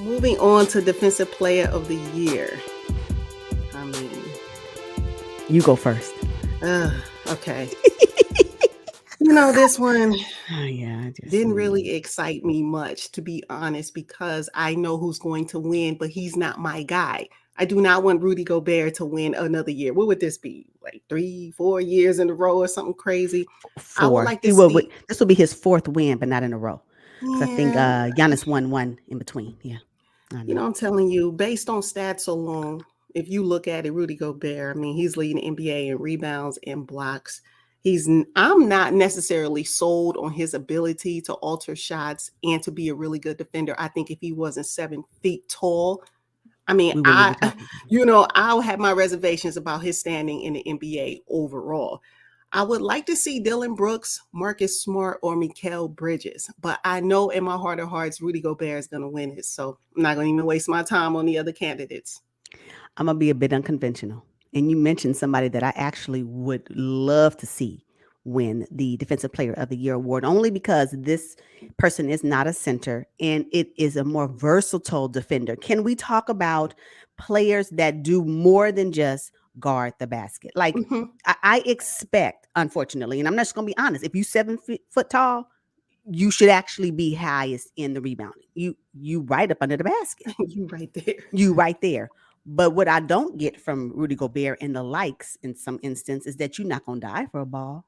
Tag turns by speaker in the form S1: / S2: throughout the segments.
S1: Moving on to Defensive Player of the Year. I mean,
S2: You go first.
S1: okay. This one
S2: Oh, yeah,
S1: didn't really excite me much, to be honest, because I know who's going to win, but he's not my guy. I do not want Rudy Gobert to win another year. What would this be? Like 3-4 years in a row or something crazy? I would
S2: 4.
S1: like to see.
S2: This will be his 4th win, but not in a row. Because I think
S1: Yeah,
S2: Giannis won one in between. Yeah, I know.
S1: I'm telling you, based on stats alone, if you look at it, Rudy Gobert, I mean, he's leading the NBA in rebounds and blocks. I'm not necessarily sold on his ability to alter shots and to be a really good defender. I think if he wasn't 7 feet tall, I mean,
S2: We wouldn't even talk about it.
S1: I'll have my reservations about his standing in the NBA overall. I would like to see Dillon Brooks, Marcus Smart, or Mikal Bridges, but I know in my heart of hearts, Rudy Gobert is going to win it. So I'm not going to even waste my time on the other candidates.
S2: I'm going to be a bit unconventional. And you mentioned somebody that I actually would love to see win the Defensive Player of the Year award, only because this person is not a center and it is a more versatile defender. Can we talk about players that do more than just guard the basket? Like, I expect, unfortunately, and I'm just going to be honest, if you're 7 foot tall, you should actually be highest in the rebounding. You right up under the basket.
S1: You right there.
S2: You right there. But what I don't get from Rudy Gobert and the likes in some instance is that you're not going to die for a ball.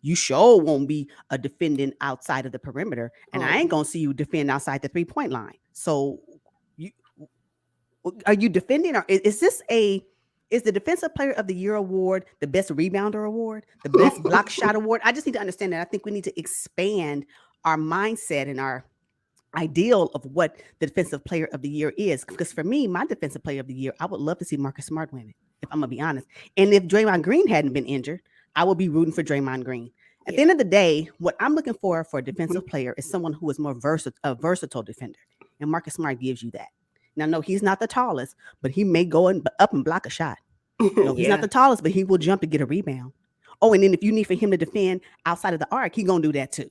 S2: You sure won't be a defending outside of the perimeter. And I ain't going to see you defend outside the 3-point line. So are you defending, or is the Defensive Player of the Year award the best rebounder award, the best block shot award? I just need to understand that. I think we need to expand our mindset and our ideal of what the Defensive Player of the Year is. Because for me, my Defensive Player of the Year, I would love to see Marcus Smart win it, if I'm going to be honest. And if Draymond Green hadn't been injured, I would be rooting for Draymond Green. At the end of the day, what I'm looking for a defensive player is someone who is more a versatile defender. And Marcus Smart gives you that. Now, no, he's not the tallest, but he may go up and block a shot. No, he's not the tallest, but he will jump to get a rebound. Oh, and then if you need for him to defend outside of the arc, he's going to do that too.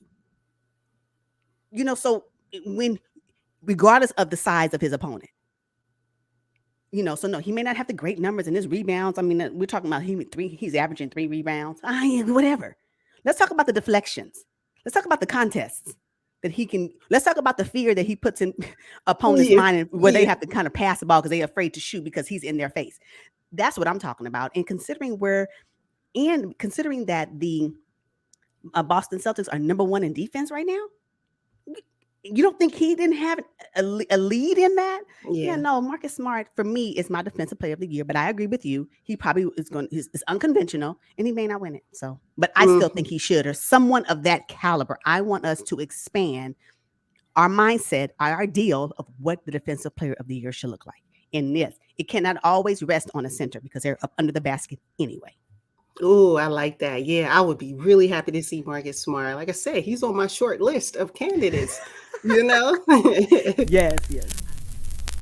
S2: So regardless of the size of his opponent, so no, he may not have the great numbers in his rebounds. I mean, we're talking about he's averaging 3 rebounds. Whatever. Let's talk about the deflections. Let's talk about the contests that he can. Let's talk about the fear that he puts in opponents' mind, where they have to kind of pass the ball because they're afraid to shoot because he's in their face. That's what I'm talking about. And considering that the Boston Celtics are number 1 in defense right now, you don't think he didn't have a lead in that? Yeah, no, Marcus Smart, for me, is my Defensive Player of the Year, but I agree with you. He probably is unconventional, and he may not win it. So, but I still think he should, or someone of that caliber. I want us to expand our mindset, our ideal of what the Defensive Player of the Year should look like. And this, it cannot always rest on a center because they're up under the basket anyway.
S1: Oh, I like that. Yeah, I would be really happy to see Marcus Smart. Like I said, he's on my short list of candidates.
S2: Yes.